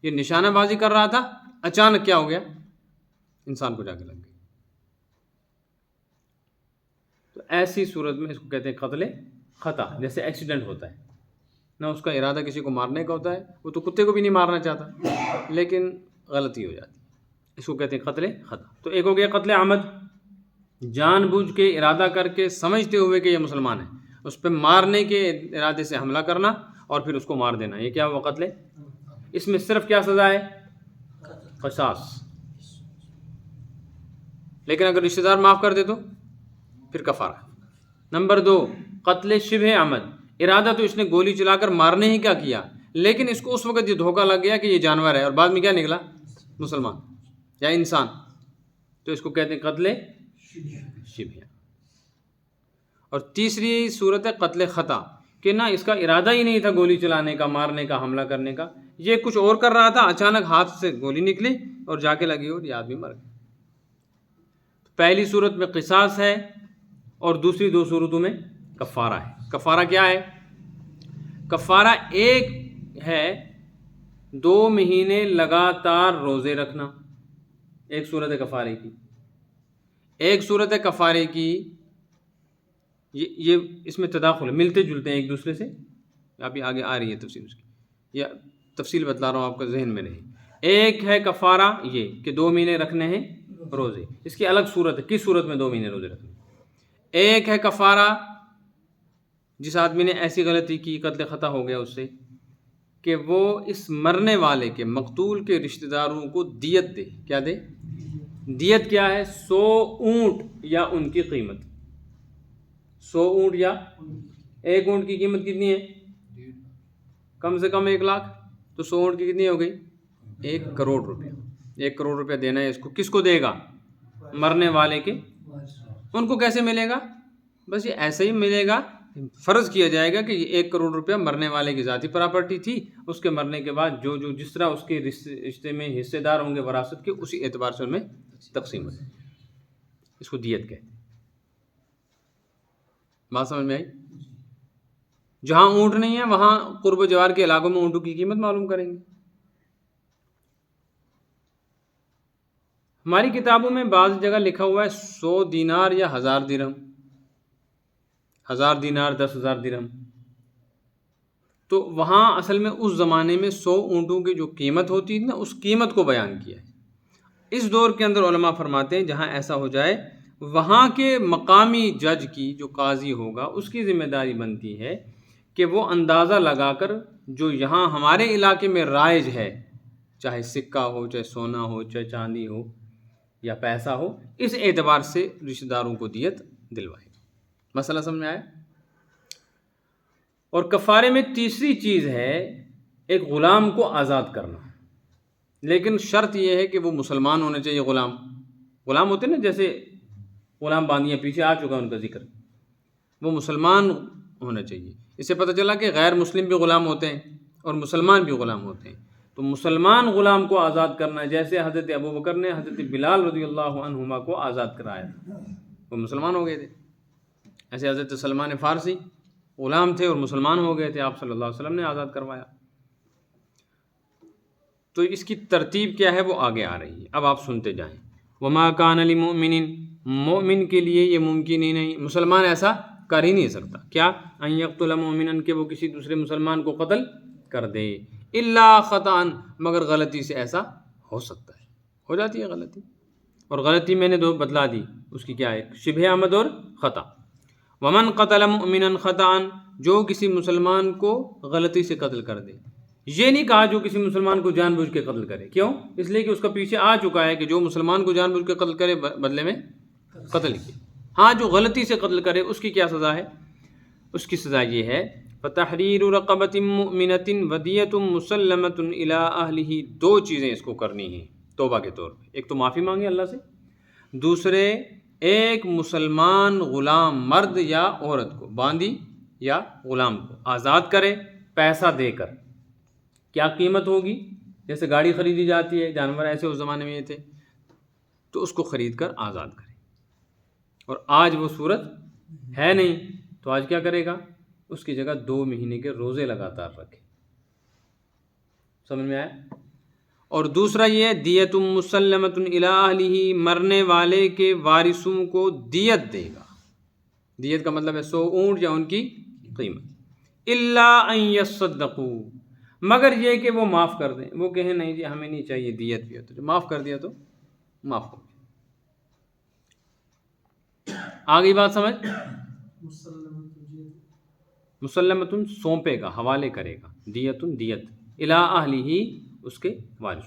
یہ نشانہ بازی کر رہا تھا، اچانک کیا ہو گیا، انسان کو جا کے لگ گئی۔ تو ایسی صورت میں اس کو کہتے ہیں قتل خطا، جیسے ایکسیڈنٹ ہوتا ہے نہ اس کا ارادہ کسی کو مارنے کا ہوتا ہے، وہ تو کتے کو بھی نہیں مارنا چاہتا لیکن غلطی ہو جاتی ہے، اس کو کہتے ہیں قتل خطا۔ تو ایک ہو گیا قتل عمد، جان بوجھ کے ارادہ کر کے سمجھتے ہوئے کہ یہ مسلمان ہے اس پہ مارنے کے ارادے سے حملہ کرنا اور پھر اس کو مار دینا، یہ کیا ہوا قتل۔ اس میں صرف کیا سزا ہے، قصاص، لیکن اگر رشتہ دار معاف کر دے تو پھر کفارہ۔ نمبر 2 قتل شبہ عمد، ارادہ تو اس نے گولی چلا کر مارنے ہی کا کیا، لیکن اس کو اس وقت یہ دھوکہ لگ گیا کہ یہ جانور ہے اور بعد میں کیا نکلا، مسلمان یا انسان، تو اس کو کہتے ہیں قتل شبہ۔ اور تیسری صورت ہے قتل خطا، کہ نہ اس کا ارادہ ہی نہیں تھا گولی چلانے کا، مارنے کا، حملہ کرنے کا، یہ کچھ اور کر رہا تھا، اچانک ہاتھ سے گولی نکلی اور جا کے لگی اور یہ آدمی مر گیا۔ پہلی صورت میں قصاص ہے اور دوسری 2 صورتوں میں کفارہ ہے۔ کفارہ کیا ہے، کفارہ ایک ہے 2 مہینے لگاتار روزے رکھنا، ایک صورت ہے کفارے کی۔ ایک صورت ہے کفارے کی، یہ اس میں تداخل ہے، ملتے جلتے ہیں ایک دوسرے سے، ابھی آگے آ رہی ہے تفصیل اس کی، یا تفصیل بتلا رہا ہوں آپ کا ذہن میں رہے۔ ایک ہے کفارہ یہ کہ 2 مہینے رکھنے ہیں روزے، اس کی الگ صورت ہے، کس صورت میں 2 مہینے روزے رکھنے۔ ایک ہے کفارہ جس آدمی نے ایسی غلطی کی، قتل خطا ہو گیا اس سے، کہ وہ اس مرنے والے کے، مقتول کے رشتہ داروں کو دیت دے۔ کیا دے، دیت کیا ہے، 100 اونٹ یا ان کی قیمت، 100 اونٹ یا ایک اونٹ کی قیمت کتنی ہے، کم سے کم 1 لاکھ، تو 100 اونٹ کی کتنی ہو گئی، 1 کروڑ روپیہ۔ 1 کروڑ روپیہ دینا ہے اس کو، کس کو دے گا، مرنے والے کے۔ ان کو کیسے ملے گا، بس یہ ایسے ہی ملے گا، فرض کیا جائے گا کہ یہ 1 کروڑ روپیہ مرنے والے کی ذاتی پراپرٹی تھی، اس کے مرنے کے بعد جو جس طرح اس کے رشتے میں حصے دار ہوں گے وراثت کے، اسی اعتبار سے ان میں تقسیم ہے، اس کو دیت کہتے ہیں۔ بات سمجھ میں آئی؟ جہاں اونٹ نہیں ہے وہاں قرب و جوار کے علاقوں میں اونٹوں کی قیمت معلوم کریں گے۔ ہماری کتابوں میں بعض جگہ لکھا ہوا ہے 100 دینار یا 1000 درہم، 1000 دینار 10,000 درہم، تو وہاں اصل میں اس زمانے میں 100 اونٹوں کی جو قیمت ہوتی تھی نا، اس قیمت کو بیان کیا ہے۔ اس دور کے اندر علماء فرماتے ہیں جہاں ایسا ہو جائے، وہاں کے مقامی جج کی، جو قاضی ہوگا، اس کی ذمہ داری بنتی ہے کہ وہ اندازہ لگا کر جو یہاں ہمارے علاقے میں رائج ہے، چاہے سکہ ہو، چاہے سونا ہو، چاہے چاندی ہو یا پیسہ ہو، اس اعتبار سے رشتہ داروں کو دیت دلوائے۔ مسئلہ سمجھ میں آیا؟ اور کفارے میں تیسری چیز ہے ایک غلام کو آزاد کرنا، لیکن شرط یہ ہے کہ وہ مسلمان ہونے چاہیے۔ غلام ہوتے نا، جیسے غلام باندیاں، پیچھے آ چکا ان کا ذکر، وہ مسلمان ہونا چاہیے۔ اس سے پتہ چلا کہ غیر مسلم بھی غلام ہوتے ہیں اور مسلمان بھی غلام ہوتے ہیں۔ تو مسلمان غلام کو آزاد کرنا، جیسے حضرت ابوبکر نے حضرت بلال رضی اللہ عنہما کو آزاد کرایا تھا، وہ مسلمان ہو گئے تھے۔ ایسے حضرت سلمان فارسی غلام تھے اور مسلمان ہو گئے تھے، آپ صلی اللہ علیہ وسلم نے آزاد کروایا۔ تو اس کی ترتیب کیا ہے وہ آگے آ رہی ہے، اب آپ سنتے جائیں۔ وما کان لمؤمن، مومن کے لیے یہ ممکن ہی نہیں، مسلمان ایسا کر ہی نہیں سکتا، کیا، ان یقتل مؤمنا، کہ وہ کسی دوسرے مسلمان کو قتل کر دے، الا خطأ، مگر غلطی سے ایسا ہو سکتا ہے، ہو جاتی ہے غلطی، اور غلطی میں نے 2 بتلا دی، اس کی کیا ہے، شبہ عمد اور خطا۔ ومن قتل مؤمنا خطأ، جو کسی مسلمان کو غلطی سے قتل کر دے، یہ نہیں کہا جو کسی مسلمان کو جان بوجھ کے قتل کرے، کیوں، اس لیے کہ اس کا پیچھے آ چکا ہے کہ جو مسلمان کو جان بوجھ کے قتل کرے بدلے میں قتل کیا۔ ہاں جو غلطی سے قتل کرے اس کی کیا سزا ہے، اس کی سزا یہ ہے فتحریر رقبۃ مؤمنۃ ودیۃ مسلمۃ الی اہلہ، دو چیزیں اس کو کرنی ہیں توبہ کے طور پہ. ایک تو معافی مانگے اللہ سے، دوسرے ایک مسلمان غلام مرد یا عورت کو، باندی یا غلام کو آزاد کرے پیسہ دے کر. کیا قیمت ہوگی؟ جیسے گاڑی خریدی جاتی ہے، جانور ایسے اس زمانے میں یہ تھے، تو اس کو خرید کر آزاد کرے. اور آج وہ صورت ہے نہیں، تو آج کیا کرے گا؟ اس کی جگہ 2 مہینے کے روزے لگاتار رکھے. سمجھ میں آیا؟ اور دوسرا یہ دیت مسلمۃ الی اہلہ، مرنے والے کے وارثوں کو دیت دے گا. دیت کا مطلب ہے 100 اونٹ یا ان کی قیمت. الا ان یصدقوا، مگر یہ کہ وہ معاف کر دیں. وہ کہیں نہیں جی ہمیں نہیں چاہیے دیت بھی، تو جو معاف کر دیا تو معاف ہو گیا. آگئی بات سمجھ؟ مسلمتن سونپے گا، حوالے کرے گا، دیتن دیت، الی اہلہ اس کے وارث.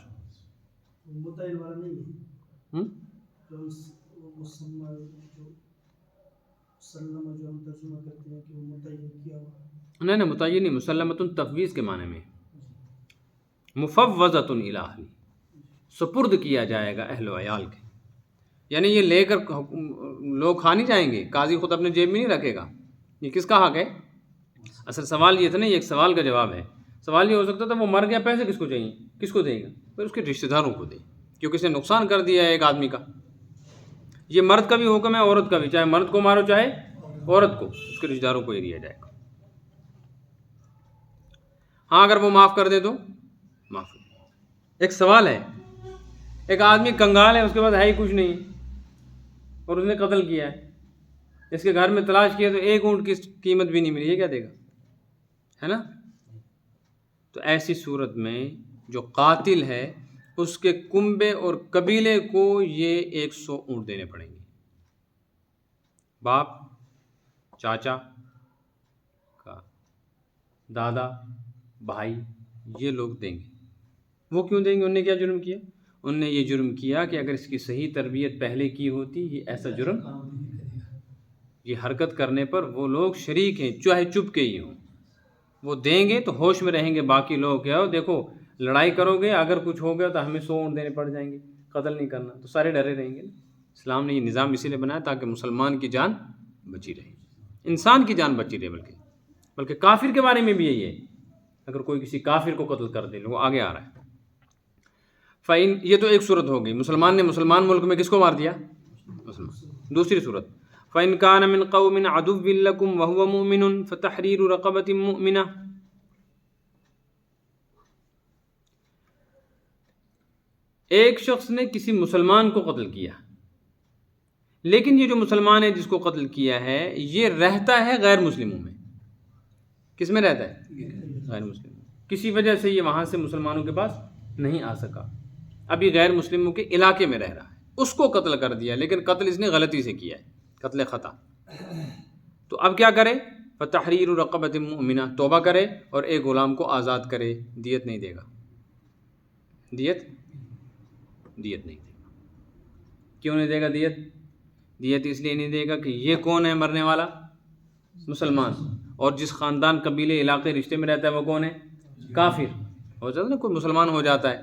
نہیں متعین نہیں، مسلمتن تفویض کے معنی میں، مفوضۃ الی اہلہ، سپرد کیا جائے گا اہل و عیال کے. یعنی یہ لے کر لوگ کھا نہیں جائیں گے، قاضی خود اپنے جیب میں نہیں رکھے گا. یہ کس کا حق ہے؟ اصل سوال یہ تھا نا، یہ ایک سوال کا جواب ہے. سوال یہ ہو سکتا تھا وہ مر گیا، پیسے کس کو چاہیے، کس کو دے گا؟ پھر اس کے رشتہ داروں کو دے، کیونکہ اس نے نقصان کر دیا ہے ایک آدمی کا. یہ مرد کا بھی حکم ہے، عورت کا بھی، چاہے مرد کو مارو چاہے عورت کو، اس کے رشتہ داروں کو ہی دیا جائے گا. ہاں اگر وہ معاف کر دے تو معاف. ایک سوال ہے، ایک آدمی کنگال ہے، اس کے پاس ہے ہی کچھ نہیں، اور اس نے قتل کیا ہے، اس کے گھر میں تلاش کیا تو 1 اونٹ کی قیمت بھی نہیں ملی، یہ کیا دے گا؟ ہے نا؟ تو ایسی صورت میں جو قاتل ہے اس کے کنبے اور قبیلے کو یہ 100 اونٹ دینے پڑیں گے. باپ، چاچا کا، دادا، بھائی، یہ لوگ دیں گے. وہ کیوں دیں گے؟ انہوں نے کیا جرم کیا؟ انہوں نے یہ جرم کیا کہ اگر اس کی صحیح تربیت پہلے کی ہوتی، یہ ایسا جرم، یہ حرکت کرنے پر وہ لوگ شریک ہیں، چاہے چپ کے ہی ہوں. وہ دیں گے تو ہوش میں رہیں گے. باقی لوگ کیا ہو، دیکھو لڑائی کرو گے، اگر کچھ ہو گیا تو ہمیں 100 اونٹ دینے پڑ جائیں گے، قتل نہیں کرنا، تو سارے ڈرے رہیں گے. اسلام نے یہ نظام اسی لیے بنایا تاکہ مسلمان کی جان بچی رہے، انسان کی جان بچی رہے. بلکہ کافر کے بارے میں بھی یہی ہے، اگر کوئی کسی کافر کو قتل کر دے، وہ آگے آ رہا ہے. فَإِن، یہ تو ایک صورت ہو گئی، مسلمان نے مسلمان ملک میں کس کو مار دیا؟ مسلمان. دوسری صورت، فَإِن كَانَ مِن قَوْمٍ عَدُوٍّ لَكُمْ وَهُوَ مُؤْمِنٌ فَتَحْرِيرُ رَقَبَةٍ مُؤْمِنَةٍ. ایک شخص نے کسی مسلمان کو قتل کیا، لیکن یہ جو مسلمان ہے جس کو قتل کیا ہے یہ رہتا ہے غیر مسلموں میں. کس میں رہتا ہے؟ غیر مسلم. کسی وجہ سے یہ وہاں سے مسلمانوں کے پاس نہیں آ سکا، ابھی غیر مسلموں کے علاقے میں رہ رہا ہے. اس کو قتل کر دیا، لیکن قتل اس نے غلطی سے کیا ہے، قتل خطا. تو اب کیا کرے؟ فتحریر رقبۃ مؤمنہ، توبہ کرے اور ایک غلام کو آزاد کرے. دیت نہیں دے گا، دیت نہیں دے گا. کیوں نہیں دے گا دیت؟ دیت اس لیے نہیں دے گا کہ یہ کون ہے مرنے والا؟ مسلمان. اور جس خاندان، قبیلے، علاقے، رشتے میں رہتا ہے وہ کون ہے؟ کافر. ہو جاتا ہے نا کوئی مسلمان ہو جاتا ہے،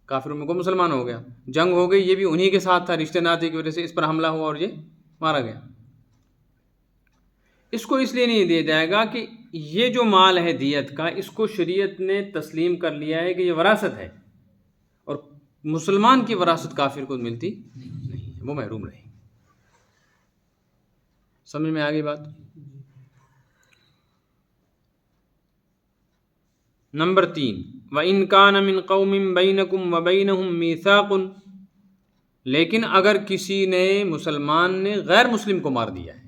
کافروں میں کوئی مسلمان ہو گیا، جنگ ہو گئی، یہ بھی انہی کے ساتھ تھا، رشتے ناطے کی وجہ سے اس پر حملہ ہوا اور یہ مارا گیا. اس کو اس لیے نہیں دیا جائے گا کہ یہ جو مال ہے دیت کا، اس کو شریعت نے تسلیم کر لیا ہے کہ یہ وراثت ہے، اور مسلمان کی وراثت کافر کو ملتی نہیں، وہ محروم رہے. سمجھ میں آ گئی بات؟ نمبر 3، وَإِن كَانَ مِن قَوْمٍ بَيْنَكُمْ وَبَيْنَهُمْ مِيثَاقٌ، لیکن اگر کسی نے، مسلمان نے غیر مسلم کو مار دیا ہے،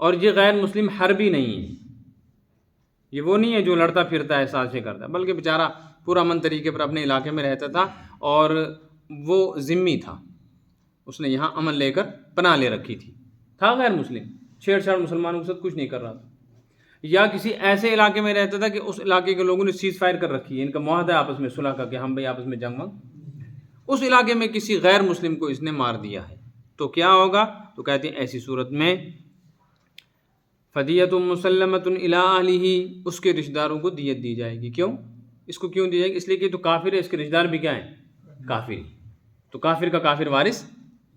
اور یہ غیر مسلم حربی نہیں ہے، یہ وہ نہیں ہے جو لڑتا پھرتا ہے، سازشیں کرتا ہے، بلکہ بیچارہ پورا امن طریقے پر اپنے علاقے میں رہتا تھا اور وہ ذمی تھا، اس نے یہاں امن لے کر پناہ لے رکھی تھا غیر مسلم، چھیڑ چھاڑ مسلمانوں کے ساتھ کچھ نہیں کر رہا تھا. یا کسی ایسے علاقے میں رہتا تھا کہ اس علاقے کے لوگوں نے سیز فائر کر رکھی ہے، ان کا معاہدہ آپس میں صلح کا کہ ہم بھائی آپس میں جنگ ونگ، اس علاقے میں کسی غیر مسلم کو اس نے مار دیا ہے، تو کیا ہوگا؟ تو کہتے ہیں ایسی صورت میں فدیۃ مسلمۃ الی اہلہ، اس کے رشتہ داروں کو دیت دی جائے گی۔ کیوں؟ اس کو کیوں دی جائے گی؟ اس لیے کہ تو کافر ہے، اس کے رشتہ دار بھی کیا ہیں؟ کافر ہی، تو کافر کا کافر وارث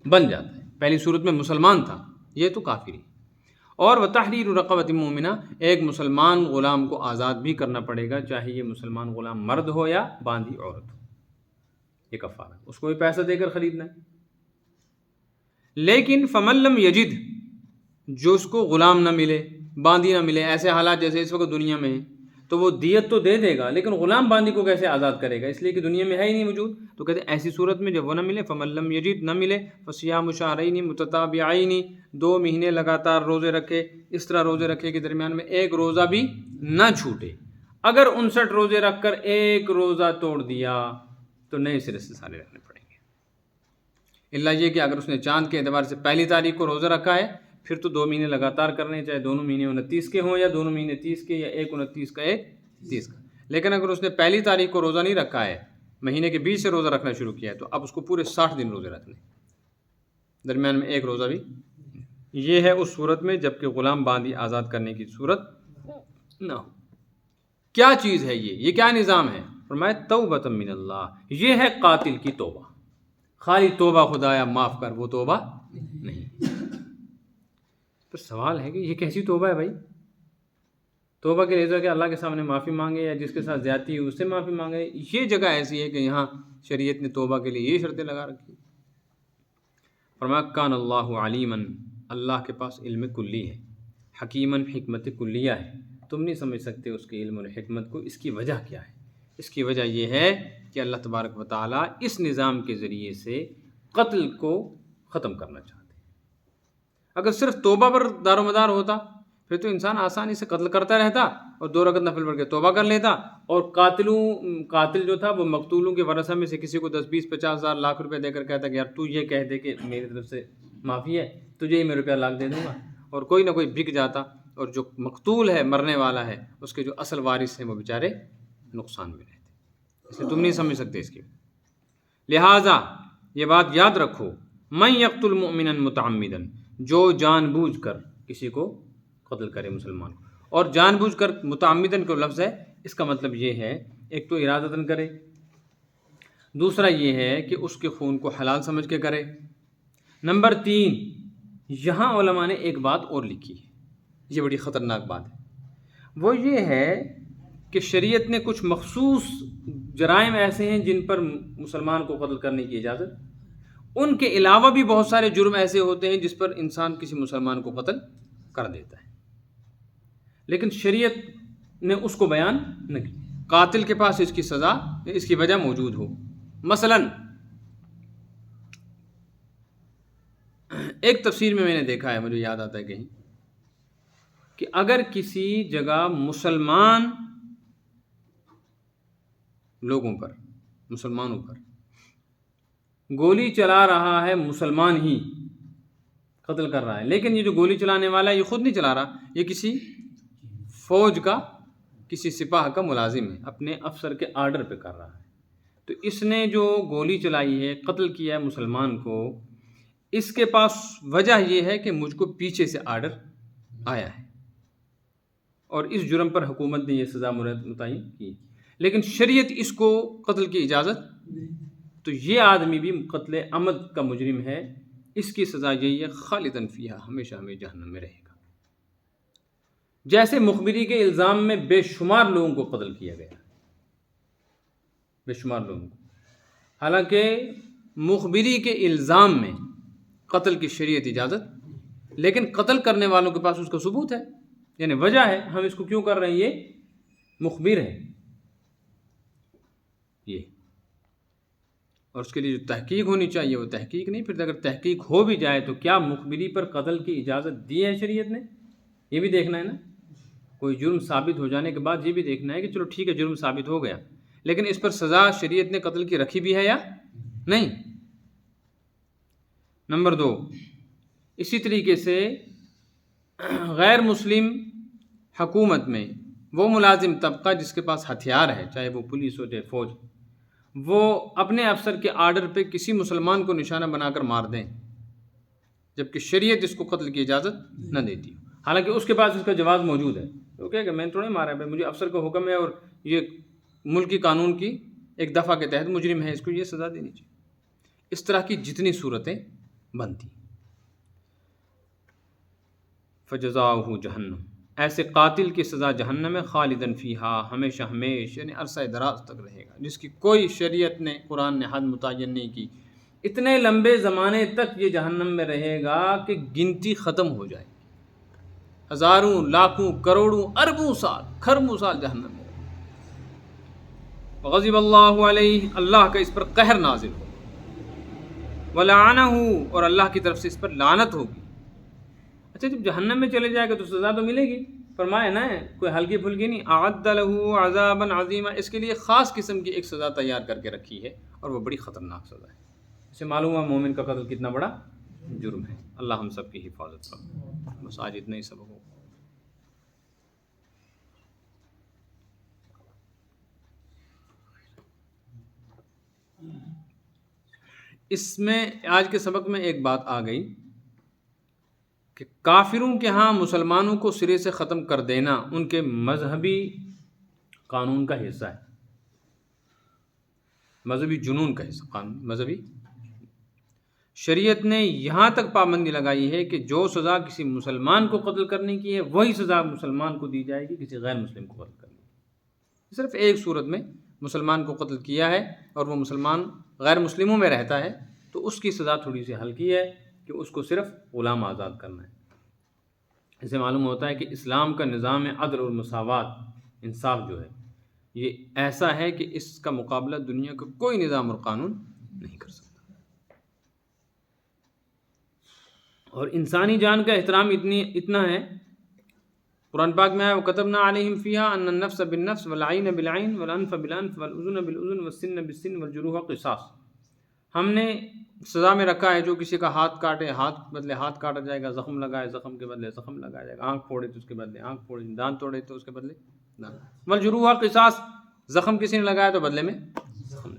بن جاتا ہے۔ پہلی صورت میں مسلمان تھا، یہ تو کافر ہی۔ اور وتحریر رقبۃ مومنہ، ایک مسلمان غلام کو آزاد بھی کرنا پڑے گا، چاہے یہ مسلمان غلام مرد ہو یا باندھی عورت ہو، یہ کفارہ، اس کو بھی پیسہ دے کر خریدنا ہے۔ لیکن فمن لم یجد، جو اس کو غلام نہ ملے، باندھی نہ ملے، ایسے حالات جیسے اس وقت دنیا میں ہیں، تو وہ دیت تو دے دے گا، لیکن غلام باندھی کو کیسے آزاد کرے گا؟ اس لیے کہ دنیا میں ہے ہی نہیں موجود۔ تو کہتے ہیں ایسی صورت میں جب وہ نہ ملے، فمن لم یجد، نہ ملے، فصیام شہرین متتابعین، 2 مہینے لگاتار روزے رکھے، اس طرح روزے رکھے کہ درمیان میں ایک روزہ بھی نہ چھوٹے۔ اگر 59 روزے رکھ کر ایک روزہ توڑ دیا تو نئے سرے سے سارے رکھنے پڑیں گے، الا یہ کہ اگر اس نے چاند کے اعتبار سے پہلی تاریخ کو روزہ رکھا ہے، پھر تو 2 مہینے لگاتار کرنے، چاہے دونوں مہینے 29 کے ہوں یا دونوں مہینے 30 کے، یا ایک 29 کا ایک 30 کا۔ لیکن اگر اس نے پہلی تاریخ کو روزہ نہیں رکھا ہے، مہینے کے 20 سے روزہ رکھنا شروع کیا ہے، تو اب اس کو پورے 60 دن روزے رکھنے، درمیان میں ایک روزہ بھی۔ یہ ہے اس صورت میں جب کہ غلام باندھی آزاد کرنے کی صورت نہ ہو۔ کیا چیز ہے یہ کیا نظام ہے؟ فرمایا توبۃ من اللہ، یہ ہے قاتل کی توبہ۔ خالی توبہ خدایا معاف کر، وہ توبہ نہیں۔ پھر سوال ہے کہ یہ کیسی توبہ ہے بھائی؟ توبہ کے لیے کہ اللہ کے سامنے معافی مانگے، یا جس کے ساتھ زیادتی ہے اس سے معافی مانگے؟ یہ جگہ ایسی ہے کہ یہاں شریعت نے توبہ کے لیے یہ شرطیں لگا رکھی۔ فرمایا کان اللہ علیما، اللہ کے پاس علم کلی ہے، حکیما، حکمت کلیہ ہے، تم نہیں سمجھ سکتے اس کے علم اور حکمت کو۔ اس کی وجہ کیا ہے؟ اس کی وجہ یہ ہے کہ اللہ تبارک و تعالیٰ اس نظام کے ذریعے سے قتل کو ختم کرنا چاہتے ہیں۔ اگر صرف توبہ پر دار و مدار ہوتا پھر تو انسان آسانی سے قتل کرتا رہتا اور 2 رکعت نفل پڑھ کے توبہ کر لیتا، اور قاتل جو تھا وہ مقتولوں کے ورثہ میں سے کسی کو 10 20 50 ہزار لاکھ روپے دے کر کہتا کہ یار تو یہ کہہ دے کہ میری طرف سے معافی ہے، تجھے ہی میں روپیہ لاکھ دے دوں گا، اور کوئی نہ کوئی بک جاتا، اور جو مقتول ہے، مرنے والا ہے، اس کے جو اصل وارث ہیں وہ بیچارے نقصان میں رہتے۔ اس لیے تم نہیں سمجھ سکتے اس کی۔ لہٰذا یہ بات یاد رکھو، من یقتل مؤمنا متعمدا، جو جان بوجھ کر کسی کو قتل کرے مسلمان کو، اور جان بوجھ کر متعمدن کو لفظ ہے، اس کا مطلب یہ ہے ایک تو ارادتاً کرے، دوسرا یہ ہے کہ اس کے خون کو حلال سمجھ کے کرے۔ نمبر 3، یہاں علماء نے ایک بات اور لکھی ہے، یہ بڑی خطرناک بات ہے، وہ یہ ہے کہ شریعت نے کچھ مخصوص جرائم ایسے ہیں جن پر مسلمان کو قتل کرنے کی اجازت، ان کے علاوہ بھی بہت سارے جرم ایسے ہوتے ہیں جس پر انسان کسی مسلمان کو قتل کر دیتا ہے، لیکن شریعت نے اس کو بیان نہ کی۔ قاتل کے پاس اس کی سزا، اس کی وجہ موجود ہو۔ مثلا ایک تفسیر میں نے دیکھا ہے، مجھے یاد آتا ہے کہیں، کہ اگر کسی جگہ مسلمان لوگوں پر، مسلمانوں پر گولی چلا رہا ہے، مسلمان ہی قتل کر رہا ہے، لیکن یہ جو گولی چلانے والا ہے یہ خود نہیں چلا رہا، یہ کسی فوج کا، کسی سپاہ کا ملازم ہے، اپنے افسر کے آرڈر پہ کر رہا ہے، تو اس نے جو گولی چلائی ہے، قتل کیا ہے مسلمان کو، اس کے پاس وجہ یہ ہے کہ مجھ کو پیچھے سے آرڈر آیا ہے، اور اس جرم پر حکومت نے یہ سزا متعین کی، لیکن شریعت اس کو قتل کی اجازت، تو یہ آدمی بھی قتل عمد کا مجرم ہے، اس کی سزا یہی ہے، خالداً فیہا، ہمیشہ ہمیں جہنم میں رہے گا۔ جیسے مخبری کے الزام میں بے شمار لوگوں کو قتل کیا گیا، بے شمار لوگوں کو، حالانکہ مخبری کے الزام میں قتل کی شریعت اجازت، لیکن قتل کرنے والوں کے پاس اس کا ثبوت ہے، یعنی وجہ ہے ہم اس کو کیوں کر رہے ہیں، یہ مخبر ہے یہ، اور اس کے لیے جو تحقیق ہونی چاہیے وہ تحقیق نہیں۔ پھر اگر تحقیق ہو بھی جائے تو کیا مخبری پر قتل کی اجازت دی ہے شریعت نے؟ یہ بھی دیکھنا ہے نا، کوئی جرم ثابت ہو جانے کے بعد یہ بھی دیکھنا ہے کہ چلو ٹھیک ہے جرم ثابت ہو گیا، لیکن اس پر سزا شریعت نے قتل کی رکھی بھی ہے یا نہیں۔ نمبر 2، اسی طریقے سے غیر مسلم حکومت میں وہ ملازم طبقہ جس کے پاس ہتھیار ہے، چاہے وہ پولیس ہو چاہے فوج، وہ اپنے افسر کے آرڈر پہ کسی مسلمان کو نشانہ بنا کر مار دیں، جبکہ شریعت اس کو قتل کی اجازت نہ دیتی، حالانکہ اس کے پاس اس کا جواز موجود ہے، تو کہے کہ میں نے تھوڑے مارا ہے، مجھے افسر کا حکم ہے اور یہ ملکی قانون کی ایک دفعہ کے تحت مجرم ہے، اس کو یہ سزا دینی چاہیے۔ اس طرح کی جتنی صورتیں بنتی، فجزاؤہ جہنم، ایسے قاتل کی سزا جہنم ہے، خالدن فیہا، ہمیشہ ہمیش، یعنی عرصہ دراز تک رہے گا، جس کی کوئی شریعت نے، قرآن نے حد متعین نہیں کی۔ اتنے لمبے زمانے تک یہ جہنم میں رہے گا کہ گنتی ختم ہو جائے، ہزاروں، لاکھوں، کروڑوں، اربوں سال، کھربوں سال جہنم میں رہے گا۔ غضب اللہ علیہ، اللہ کا اس پر قہر نازل ہو، ولعنہ، اور اللہ کی طرف سے اس پر لعنت ہوگی۔ اچھا جب جہنم میں چلے جائے گا تو سزا تو ملے گی، فرمایا نا کوئی ہلکی پھلکی نہیں، اعد لہ عذابا عظیما، اس کے لیے خاص قسم کی ایک سزا تیار کر کے رکھی ہے، اور وہ بڑی خطرناک سزا ہے۔ اس سے معلوم ہوا مومن کا قتل کتنا بڑا جرم ہے۔ اللہ ہم سب کی حفاظت کرے۔ بس آج اتنا ہی سبق ہو۔ اس میں آج کے سبق میں ایک بات آ گئی کہ کافروں کے ہاں مسلمانوں کو سرے سے ختم کر دینا ان کے مذہبی قانون کا حصہ ہے، مذہبی جنون کا حصہ، قانون مذہبی۔ شریعت نے یہاں تک پابندی لگائی ہے کہ جو سزا کسی مسلمان کو قتل کرنے کی ہے وہی سزا مسلمان کو دی جائے گی کسی غیر مسلم کو قتل کرنے کی۔ صرف ایک صورت میں مسلمان کو قتل کیا ہے اور وہ مسلمان غیر مسلموں میں رہتا ہے تو اس کی سزا تھوڑی سی ہلکی ہے کہ اس کو صرف غلام آزاد کرنا ہے۔ اس سے معلوم ہوتا ہے کہ اسلام کا نظام عدل اور مساوات، انصاف جو ہے یہ ایسا ہے کہ اس کا مقابلہ دنیا کا کوئی نظام اور قانون نہیں کر سکتا۔ اور انسانی جان کا احترام اتنا ہے، قرآن پاک میں ہے وَكَتَبْنَا عَلَيْهِمْ فِيهَا أَنَّ النَّفْسَ بِالنَّفْسِ وَالْعَيْنَ بِالْعَيْنِ وَالْأَنْفَ بِالْأَنْفِ وَالْأُذُنَ بِالْأُذُنِ وَالسِّنَّ بِالسِّنِّ وَالْجُرُوحَ قِصَاص۔ ہم نے سزا میں رکھا ہے جو کسی کا ہاتھ کاٹے ہاتھ بدلے ہاتھ کاٹا جائے گا، زخم لگائے زخم کے بدلے زخم لگایا جائے گا، آنکھ پھوڑے تو اس کے بدلے آنکھ پھوڑے، دانت توڑے تو اس کے بدلے دانت۔ والجروح قصاص، زخم کسی نے لگایا تو بدلے میں زخم،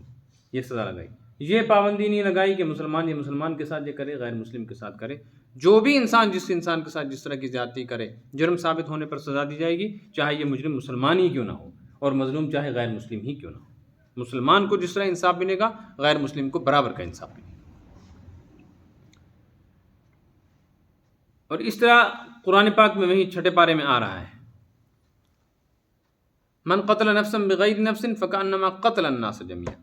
یہ سزا لگائی۔ یہ پابندی نہیں لگائی کہ مسلمان یہ مسلمان کے ساتھ یہ کرے، غیر مسلم کے ساتھ کرے۔ جو بھی انسان جس انسان کے ساتھ جس طرح کی زیادتی کرے، جرم ثابت ہونے پر سزا دی جائے گی، چاہے یہ مجرم مسلمان ہی کیوں نہ ہو اور مظلوم چاہے غیر مسلم ہی کیوں نہ ہو۔ مسلمان کو جس طرح انصاف ملے گا، غیر مسلم کو برابر کا انصاف ملے گا۔ اور اس طرح قرآن پاک میں وہیں چھٹے پارے میں آ رہا ہے، من قتل نفسا بغیر نفس فکأنما قتل الناس جميعا،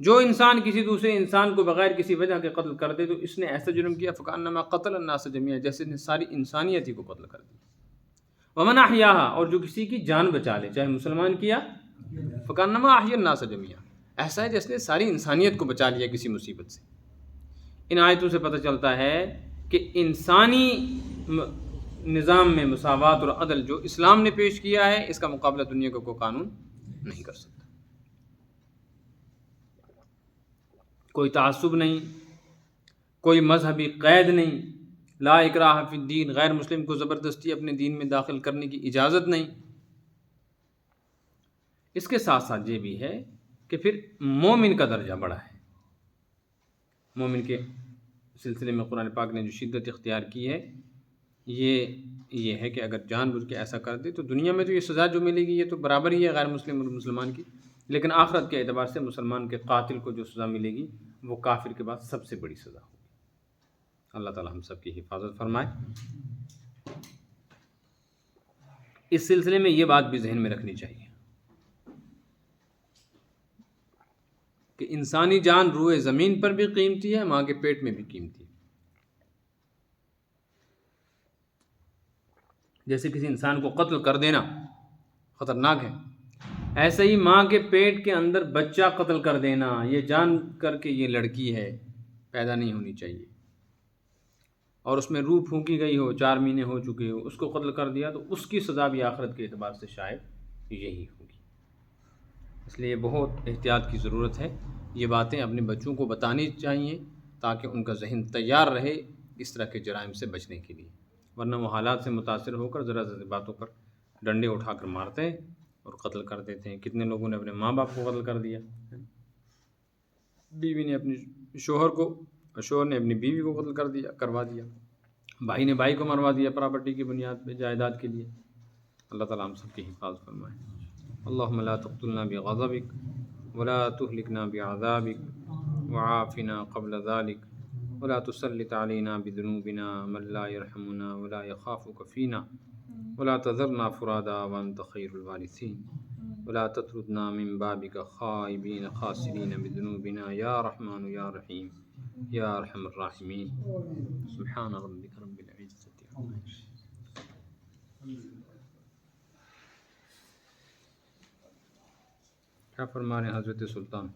جو انسان کسی دوسرے انسان کو بغیر کسی وجہ کے قتل کر دے تو اس نے ایسا جرم کیا، فکأنما قتل الناس جميعا، جیسے نے ساری انسانیت ہی کو قتل کر دی۔ ومن احیاها، اور جو کسی کی جان بچا لے، چاہے مسلمان کیا، فکأنما احیا الناس جميعا، ایسا ہے جیسے نے ساری انسانیت کو بچا لیا کسی مصیبت سے۔ ان آیتوں سے پتہ چلتا ہے کہ انسانی نظام میں مساوات اور عدل جو اسلام نے پیش کیا ہے، اس کا مقابلہ دنیا کا کوئی قانون نہیں کر سکتا۔ کوئی تعصب نہیں، کوئی مذہبی قید نہیں، لا اکراہ فی الدین، غیر مسلم کو زبردستی اپنے دین میں داخل کرنے کی اجازت نہیں۔ اس کے ساتھ ساتھ یہ بھی ہے کہ پھر مومن کا درجہ بڑا ہے۔ مومن کے سلسلے میں قرآن پاک نے جو شدت اختیار کی ہے یہ ہے کہ اگر جان بوجھ کے ایسا کر دے تو دنیا میں تو یہ سزا جو ملے گی یہ تو برابر ہی ہے غیر مسلم اور مسلمان کی، لیکن آخرت کے اعتبار سے مسلمان کے قاتل کو جو سزا ملے گی وہ کافر کے بعد سب سے بڑی سزا ہوگی۔ اللہ تعالی ہم سب کی حفاظت فرمائے۔ اس سلسلے میں یہ بات بھی ذہن میں رکھنی چاہیے کہ انسانی جان روئے زمین پر بھی قیمتی ہے، ماں کے پیٹ میں بھی قیمتی ہے۔ جیسے کسی انسان کو قتل کر دینا خطرناک ہے، ایسے ہی ماں کے پیٹ کے اندر بچہ قتل کر دینا، یہ جان کر کے یہ لڑکی ہے، پیدا نہیں ہونی چاہیے، اور اس میں روح پھونکی گئی ہو، 4 مہینے ہو چکے ہو، اس کو قتل کر دیا تو اس کی سزا بھی آخرت کے اعتبار سے شاید یہی ہوگی۔ اس لیے بہت احتیاط کی ضرورت ہے، یہ باتیں اپنے بچوں کو بتانی چاہیے تاکہ ان کا ذہن تیار رہے اس طرح کے جرائم سے بچنے کے لیے، ورنہ وہ حالات سے متاثر ہو کر ذرا ذرا باتوں پر ڈنڈے اٹھا کر مارتے ہیں اور قتل کر دیتے ہیں۔ کتنے لوگوں نے اپنے ماں باپ کو قتل کر دیا، بیوی نے اپنی شوہر کو، شوہر نے اپنی بیوی کو قتل کروا دیا، بھائی نے بھائی کو مروا دیا پراپرٹی کی بنیاد پہ، جائیداد کے لیے۔ اللہ تعالیٰ ہم سب کی حفاظت فرمائے۔ اللہم لا تقتلنا بغضبک ولا تهلكنا بعذابک وعافنا قبل ذلك ولا تسلط علينا بذنوبنا من لا يرحمنا ولا يخافك فينا ولا تذرنا فرادا وانت خير الوارثين ولا تطردنا من بابك خائبين خاسرين بذنوبنا يا رحمن يا رحيم يا ارحم الراحمين سبحان ربك رب العزة عما يصفون۔ کیا فرما رہے ہیں حضرت سلطان؟